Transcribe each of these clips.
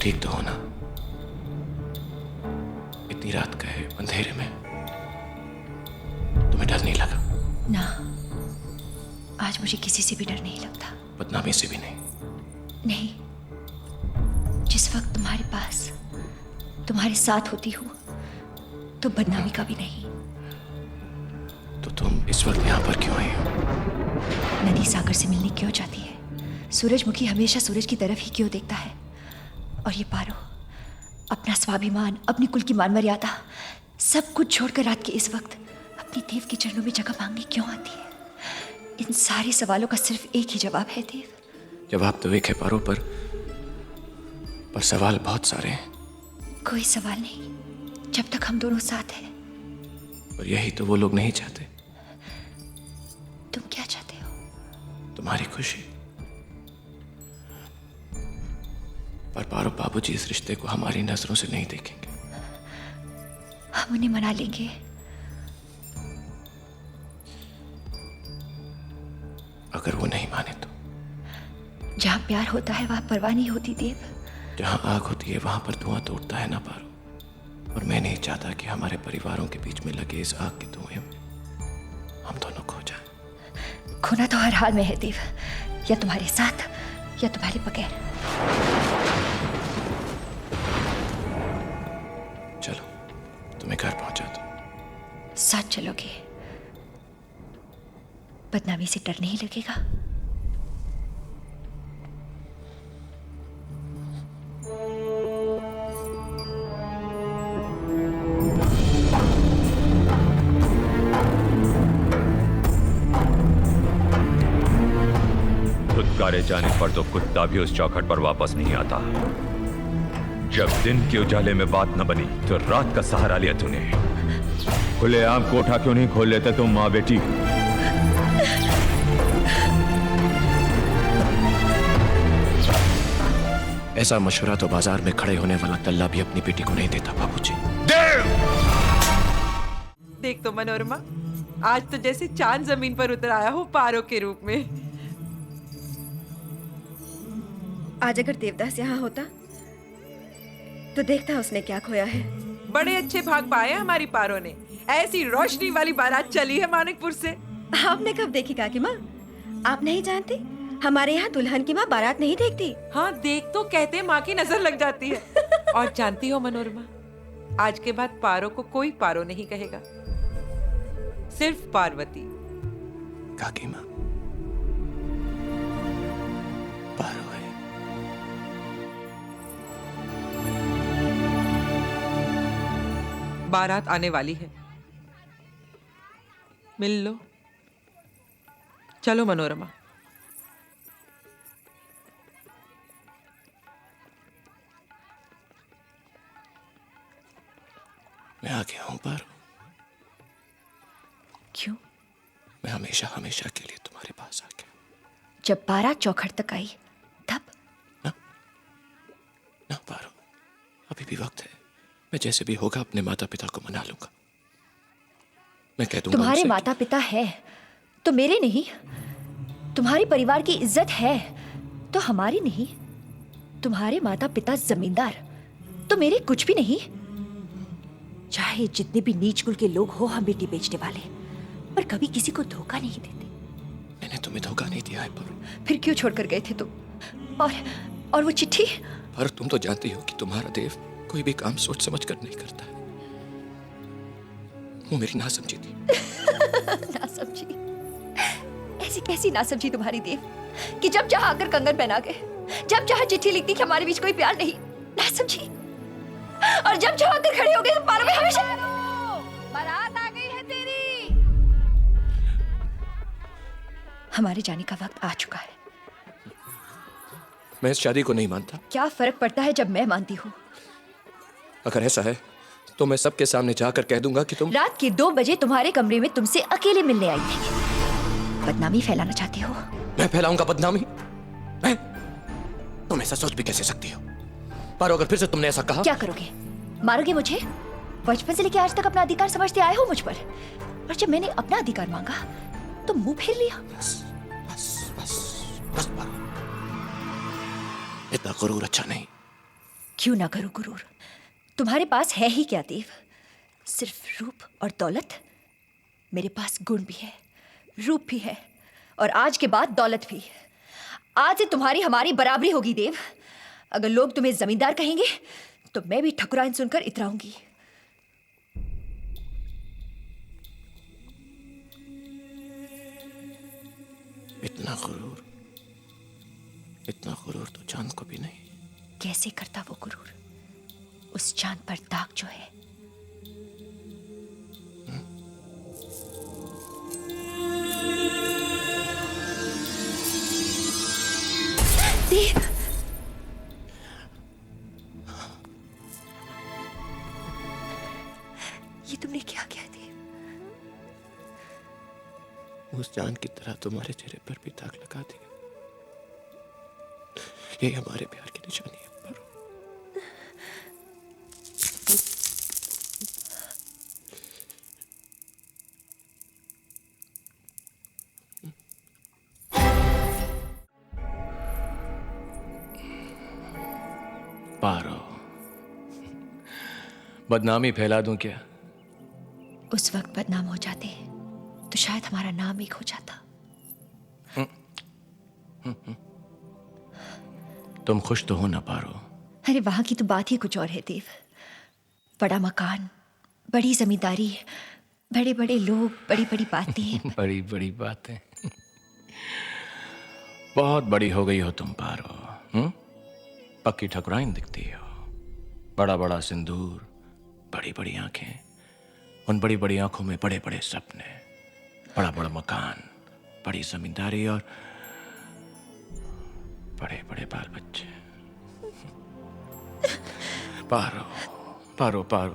ठीक तो हो ना? इतनी रात का है, अंधेरे में तुम्हें डर नहीं लगा? ना, आज मुझे किसी से भी डर नहीं लगता। बदनामी से भी नहीं? नहीं, जिस वक्त तुम्हारे पास, तुम्हारे साथ होती हूँ तो बदनामी का भी नहीं। तो तुम इस वक्त यहाँ पर क्यों आई हो? नदी सागर से मिलने क्यों जाती है? सूरजमुखी हमेशा सूरज की तरफ ही क्यों देखता है? और ये पारो अपना स्वाभिमान, अपनी कुल की मान मर्यादा सब कुछ छोड़कर रात के इस वक्त अपनी देव के चरणों में जगह मांगने क्यों आती है? इन सारे सवालों का सिर्फ एक ही जवाब है देव। जवाब तो एक है पारो, पर सवाल बहुत सारे हैं। कोई सवाल नहीं जब तक हम दोनों साथ हैं। और यही तो वो लोग नहीं चाहते। तुम क्या चाहते हो? तुम्हारी खुशी। पर पारो, बाबूजी इस रिश्ते को हमारी नजरों से नहीं देखेंगे। हम उन्हें मना लेंगे। अगर वो नहीं माने तो? जहां प्यार होता है वहां परवाह नहीं होती देव। जहां आग होती है वहां पर धुआं तो उठता है ना पारो। और मैं नहीं चाहता कि हमारे परिवारों के बीच में लगे इस आग के धुएं में हम दोनों खो जाएं। खोना तो हर हाल में है देव, या तुम्हारे साथ या तुम्हारे बगैर। चलो, तुम्हें घर पहुंचा दो। साथ चलोगे? बदनामी से डर नहीं लगेगा? फुदकारे जाने पर तो कुत्ता भी उस चौखट पर वापस नहीं आता। जब दिन के उजाले में बात न बनी तो रात का सहारा लिया तूने। खुलेआम कोठा क्यों नहीं खोल लेते तुम माँ बेटी? ऐसा मशवरा तो बाजार में खड़े होने वाला तल्ला भी अपनी बेटी को नहीं देता बाबूजी। देख तो मनोरमा, आज तो जैसे चांद जमीन पर उतर आया हो पारो के रूप में। आज अगर देवदास यहाँ होता तो देखता उसने क्या खोया है। बड़े अच्छे भाग पाए हमारी पारो ने। ऐसी रोशनी वाली बारात चली है मानिकपुर से। आपने कब देखी काकी माँ? आप नहीं जानती, हमारे यहाँ दुल्हन की माँ बारात नहीं देखती। हाँ, देख तो कहते माँ की नजर लग जाती है। और जानती हो मनोरमा, आज के बाद पारो को कोई पारो नहीं कहेगा, सिर्फ पार्वती। काकी माँ, पारो है। बारात आने वाली है, मिल लो। चलो मनोरमा। मैं आ गया हूं पारो। क्यों? मैं हमेशा हमेशा के लिए तुम्हारे पास आ गया। जब बारात चौखट तक आई तब? ना पारो, अभी भी वक्त है। मैं जैसे भी होगा अपने माता पिता को मना लूंगा। मैं कह दूंगा तुम्हारे उनसे माता पिता है तो मेरे नहीं। तुम्हारे परिवार की इज्जत है तो हमारी नहीं। तुम्हारे माता पिता जमींदार तो मेरे कुछ भी नहीं। चाहे जितने भी नीच कुल के लोग हो हम बेटी बेचने वाले, पर कभी किसी को धोखा नहीं देते। मैंने तुम्हें धोखा नहीं दिया है पारो। फिर क्यों छोड़कर गए थे तुम? और वो चिट्ठी? पर तुम तो जानती हो कि तुम्हारा देव कोई भी काम सोच समझ कर नहीं करता है। वो मेरी नासमझी थी। नासमझी? ऐसी कैसी नासमझी तुम्हारी देव कि जब चाह आकर कंगन पहना के, जब चाह चिट्ठी लिखती कि हमारे बीच कोई प्यार नहीं। नासमझी। और जब चाह आकर खड़े हो गए तो पारो में हमेशा बारात आ गई है तेरी। हमारे जाने का वक्त आ चुका है। मैं इस शादी को नहीं मानता। क्या फर्क पड़ता है जब मैं मानती हूँ? अगर ऐसा है तो मैं सबके सामने जाकर कह दूंगा कि तुम रात के 2 बजे तुम्हारे कमरे में तुमसे अकेले मिलने आई थी। बदनामी फैलाना चाहती हो? मैं फैलाऊंगा बदनामी? मैं? तुम ऐसा सोच भी कैसे सकती हो? पर अगर फिर से तुमने ऐसा कहा, क्या करोगे? मारोगे मुझे? बचपन से लेकर आज तक अपना अधिकार समझते आए हो मुझ पर, और जब मैंने अपना अधिकार मांगा तो मुंह फेर लिया। बस बस बस बस पारो, इतना गुरूर अच्छा नहीं। क्यों ना करो गुरूर? तुम्हारे पास है ही क्या देव? सिर्फ रूप और दौलत? मेरे पास गुण भी है, रूप भी है, और आज के बाद दौलत भी। आज से तुम्हारी हमारी बराबरी होगी देव। अगर लोग तुम्हें जमींदार कहेंगे तो मैं भी ठकुराइन सुनकर इतराऊंगी। इतना गुरूर तो चांद को भी नहीं। कैसे करता वो गुरूर? उस चांद पर दाग जो है। देव, ये तुमने क्या किया देव? उस चांद की तरह तुम्हारे चेहरे पर भी दाग लगा दिया। ये हमारे प्यार की निशानी है पारो। पारो, बदनामी फैला दूं क्या? उस वक्त बदनाम हो जाते तो शायद हमारा नाम एक हो जाता। तुम खुश तो हो ना पारो? अरे वहां की तो बात ही कुछ और है देव। बड़ा मकान, बड़ी जमींदारी, बड़े बड़े लोग, बड़ी बड़ी बातें। बड़ी बड़ी बातें। बहुत बड़ी हो गई हो तुम पारो। पक्की ठकुराइन दिखती हो। बड़ा बड़ा सिंदूर, बड़ी बड़ी आंखें, उन बड़ी बड़ी आंखों में बड़े बड़े सपने, बड़ा बड़ा मकान, बड़ी जमींदारी और बड़े बड़े बाल बच्चे। पारो पारो पारो,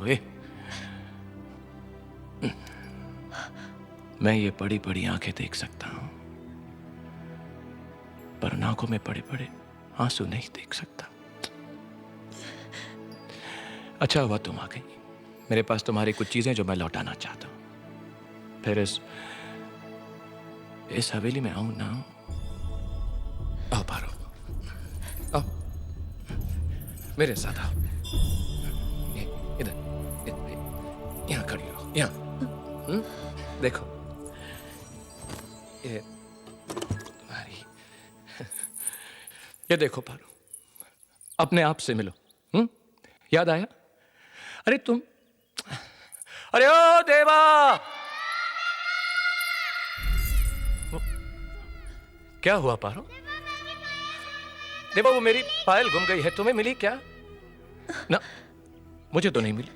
मैं ये बड़ी बड़ी आंखें देख सकता हूं, पर उन आंखों में बड़े बड़े आंसू नहीं देख सकता। अच्छा हुआ तुम आ गई। मेरे पास तुम्हारी कुछ चीजें जो मैं लौटाना चाहता हूं। फिर इस हवेली में आऊं ना आऊं? आओ पारो, आओ मेरे साथ आओ। इधर यहां खड़ी रहो, यहां। देखो ये तुम्हारी, ये देखो पारो, अपने आप से मिलो। याद आया? अरे तुम, अरे ओ देवा, क्या हुआ पारो? देवा, वो मेरी पायल गुम गई है, तुम्हें मिली क्या? ना, मुझे तो नहीं मिली।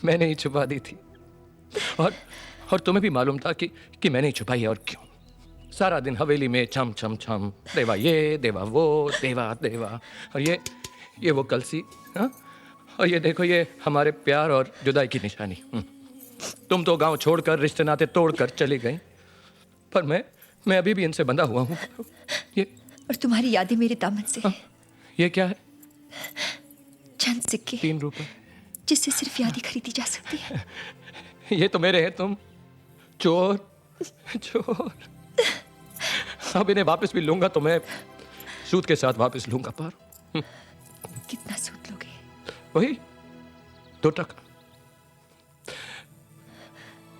मैंने ही छुपा दी थी, और तुम्हें भी मालूम था कि मैंने ही छुपाई है। और क्यों? सारा दिन हवेली में छम छम छम, देवा ये, देवा वो, देवा देवा। और ये वो कलसी, हाँ? और ये देखो, ये हमारे प्यार और जुदाई की निशानी। तुम तो गांव छोड़कर, रिश्ते नाते तोड़कर चली गई, पर मैं अभी भी इनसे बंधा हुआ हूं। ये और तुम्हारी यादें मेरे दामन से। हाँ, ये क्या है? चंद सिक्के, 3 रुपए, जिससे सिर्फ यादें खरीदी जा सकती है। ये तो मेरे हैं। तुम चोर, चोर। अब इन्हें वापस भी लूंगा तो मैं सूद के साथ वापस लूंगा। पर कितना सूद लोगे? वही 2 टका।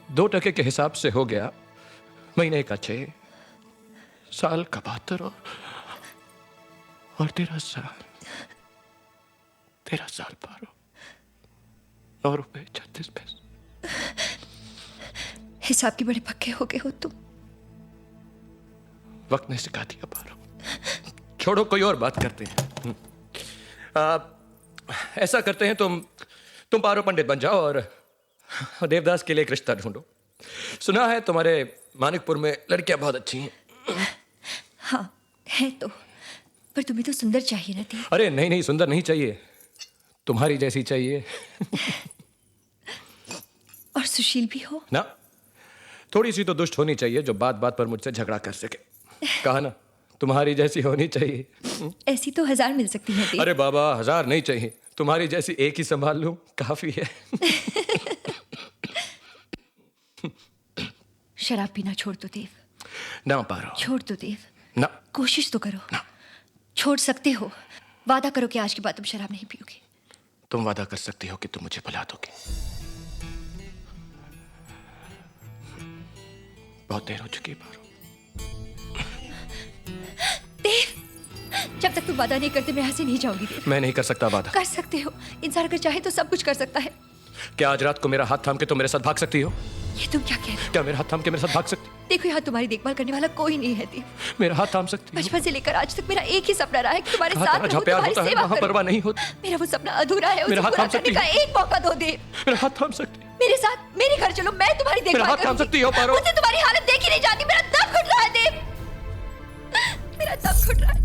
2 टके के हिसाब से हो गया महीने का 6, साल का 72 और 13 साल। 13 साल पारो, 9 रुपए 36 पैसे। हिसाब के बड़े पक्के हो गए हो तुम। वक्त ने सिखा दिया पारो। छोड़ो, कोई और बात करते हैं। ऐसा करते हैं, तुम पारो पंडित बन जाओ और देवदास के लिए एक रिश्ता ढूंढो। सुना है तुम्हारे मानिकपुर में लड़कियां बहुत अच्छी हैं। हाँ है तो, पर तुम्हें तो सुंदर चाहिए ना देव। अरे नहीं नहीं, सुंदर नहीं चाहिए, तुम्हारी जैसी चाहिए। और सुशील भी हो ना, थोड़ी सी तो दुष्ट होनी चाहिए, जो बात बात पर मुझसे झगड़ा कर सके। कहा ना, तुम्हारी जैसी होनी चाहिए। ऐसी तो 1000 मिल सकती है देव। अरे बाबा, 1000 नहीं चाहिए, तुम्हारी जैसी एक ही संभाल लूं काफी है। शराब पीना छोड़ दो देव। ना पारो, छोड़ दो देव, ना। कोशिश तो करो। ना। छोड़ सकते हो वादा करो कि आज के बाद तुम शराब नहीं पियोगे। तुम वादा कर सकती हो कि तुम मुझे भुला दोगे। बहुत देर हो चुकी है पारो। देव, जब तक तुम वादा नहीं करते मैं यहाँ से नहीं जाऊंगी। देव, मैं नहीं कर सकता वादा। कर सकते हो। इंसान अगर चाहे तो सब कुछ कर सकता है। क्या आज रात को मेरा हाथ थाम के तुम मेरे साथ भाग सकती हो? ये तुम क्या कह रहे हो? क्या मेरा हाथ थाम के मेरे साथ भाग सकती? देखो, यहाँ तुम्हारी देखभाल करने वाला कोई नहीं है। देव, मेरा हाथ थाम सकती हो? बचपन से लेकर आज तक मेरा एक ही सपना रहा है कि तुम्हारे जहाँ साथ जहाँ रहूं, प्यार तुम्हारी होता है सेवा वहाँ करूं। परवाह नहीं होती। मेरा वो सपना अधूरा है, उसे मेरा हाथ पूरा थाम करने सकती का हो? एक मौका दो। देव, मेरा हाथ थाम सकती हो? मेरे साथ मेरे घर चलो, मैं तुम्हारी मेरा देखभाल हाथ थाम करूंगी। सकती हो पारो? मुझे तुम्हारी हालत देखी नहीं जाती। मेरा दम घुट रहा है। देव, मेरा दम घुट रहा है।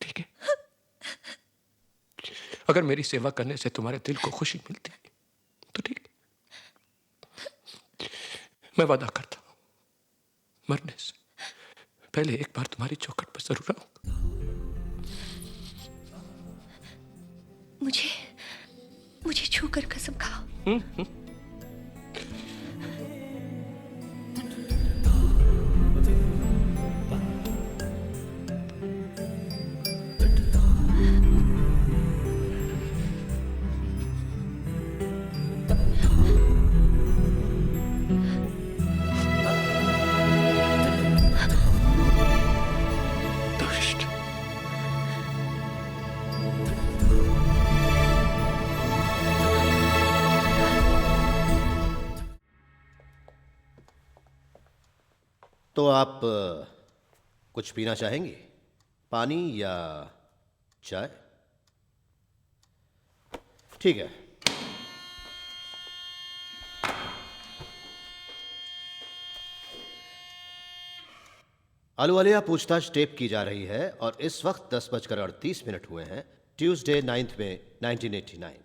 ठीक है, अगर मेरी सेवा करने से तुम्हारे दिल को खुशी मिलती है तो ठीक है। मैं वादा करता हूं, मरने से पहले एक बार तुम्हारी चौखट पर जरूर आऊंगा। मुझे छूकर कसम खाओ। दुष्ट। तो आप कुछ पीना चाहेंगे? पानी या चाय? ठीक है। आलूवालिया पूछताछ टेप की जा रही है और इस वक्त 10:38 हुए हैं, ट्यूसडे 9 मई 1989।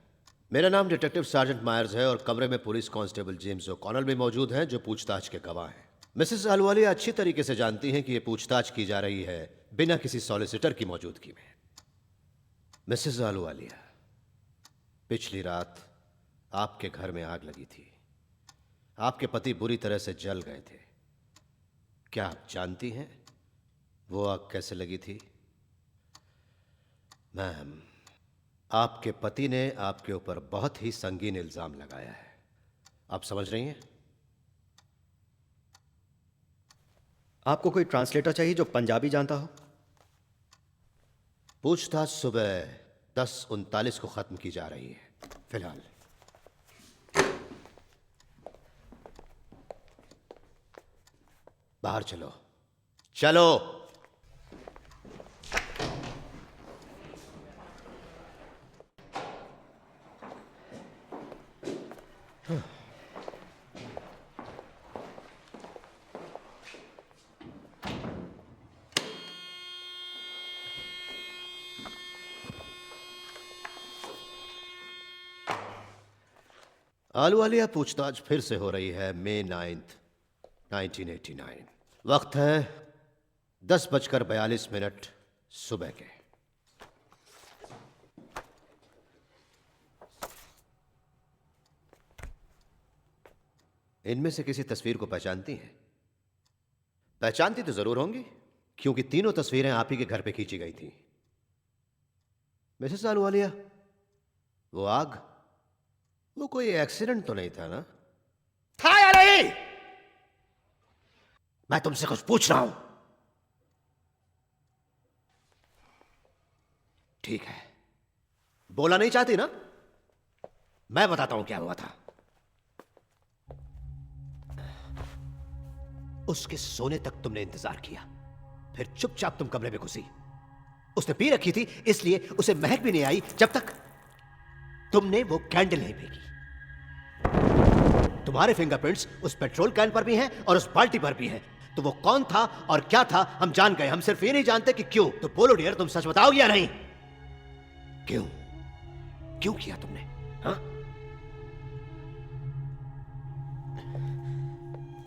मेरा नाम डिटेक्टिव सार्जेंट मायर्स है और कमरे में पुलिस कांस्टेबल जेम्स ओ'कॉनल भी मौजूद हैं जो पूछताछ के गवाह हैं। मिसेस आलूवालिया अच्छी तरीके से जानती हैं कि यह पूछताछ की जा रही है बिना किसी सॉलिसिटर की मौजूदगी में। मिसेस आलूवालिया, पिछली रात आपके घर में आग लगी थी। आपके पति बुरी तरह से जल गए थे। क्या आप जानती हैं वो आग कैसे लगी थी? मैम, आपके पति ने आपके ऊपर बहुत ही संगीन इल्जाम लगाया है। आप समझ रही हैं? आपको कोई ट्रांसलेटर चाहिए जो पंजाबी जानता हो? पूछताछ सुबह 10:39 को खत्म की जा रही है। फिलहाल बाहर चलो। चलो। आलूवालिया पूछताछ फिर से हो रही है मई 9, 1989। वक्त है 10:42 सुबह के। इनमें से किसी तस्वीर को पहचानती हैं? पहचानती तो जरूर होंगी क्योंकि तीनों तस्वीरें आप ही के घर पे खींची गई थी। मिसेस आलूवालिया, वो आग, वो कोई एक्सीडेंट तो नहीं था ना? था या नहीं? मैं तुमसे कुछ पूछ रहा हूं। ठीक है, बोला नहीं चाहती ना? मैं बताता हूं क्या हुआ था। उसके सोने तक तुमने इंतजार किया, फिर चुपचाप तुम कमरे में घुसी। उसने पी रखी थी इसलिए उसे महक भी नहीं आई जब तक तुमने वो कैंडल नहीं फेंकी। तुम्हारे फिंगरप्रिंट्स उस पेट्रोल कैन पर भी हैं और उस बाल्टी पर भी हैं। तो वो कौन था और क्या था हम जान गए। हम सिर्फ ये नहीं जानते कि क्यों। तो बोलो डियर, तुम सच बताओगे या नहीं? क्यों क्यों किया तुमने? हाँ?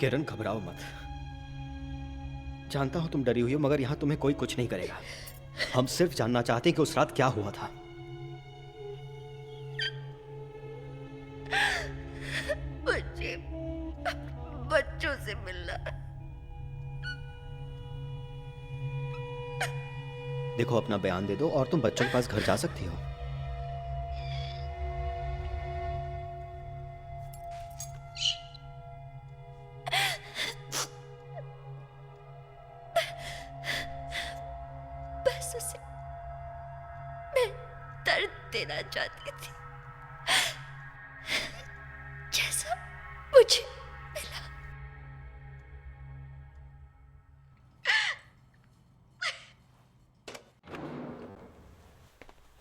किरण, घबराओ मत। जानता हूं तुम डरी हुई हो, मगर यहां तुम्हें कोई कुछ नहीं करेगा। हम सिर्फ जानना चाहते हैं कि उस रात क्या हुआ था। मुझे बच्चों से मिलना। देखो अपना बयान दे दो और तुम बच्चों के पास घर जा सकती हो। बस उसे मैं दर्द देना चाहती थी जैसा मुझे मिला।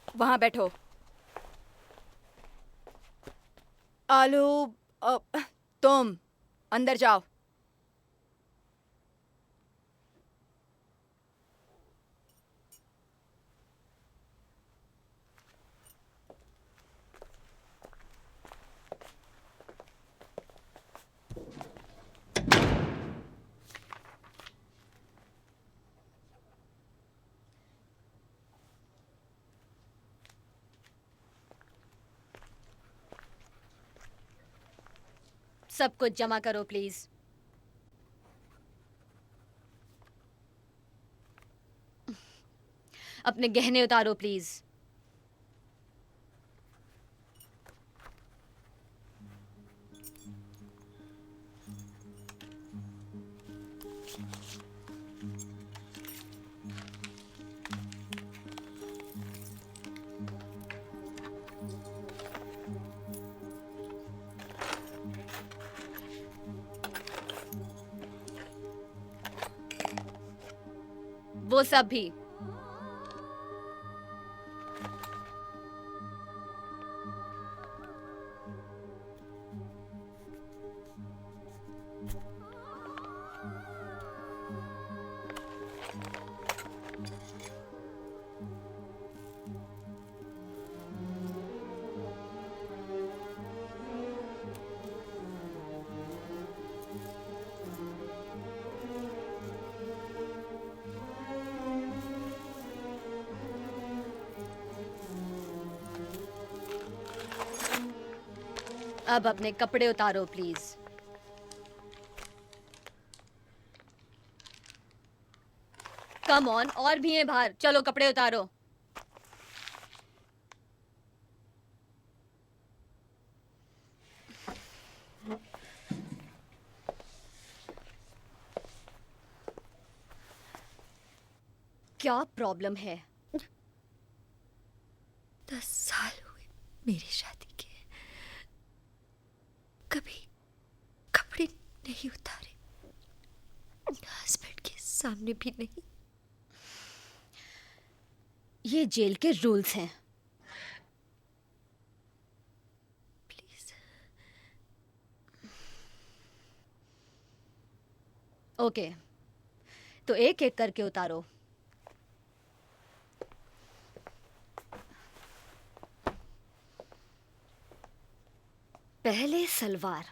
वहां बैठो। आलू, तुम अंदर जाओ। सब कुछ जमा करो प्लीज। अपने गहने उतारो प्लीज। वो सब भी। अब अपने कपड़े उतारो प्लीज। कम ऑन, और भी हैं बाहर, चलो कपड़े उतारो। क्या प्रॉब्लम है? 10 साल हुए मेरी शादी के, कभी कपड़े नहीं उतारे, हस्बैंड के सामने भी नहीं। ये जेल के रूल्स हैं। प्लीज। ओके, तो एक एक करके उतारो। पहले सलवार,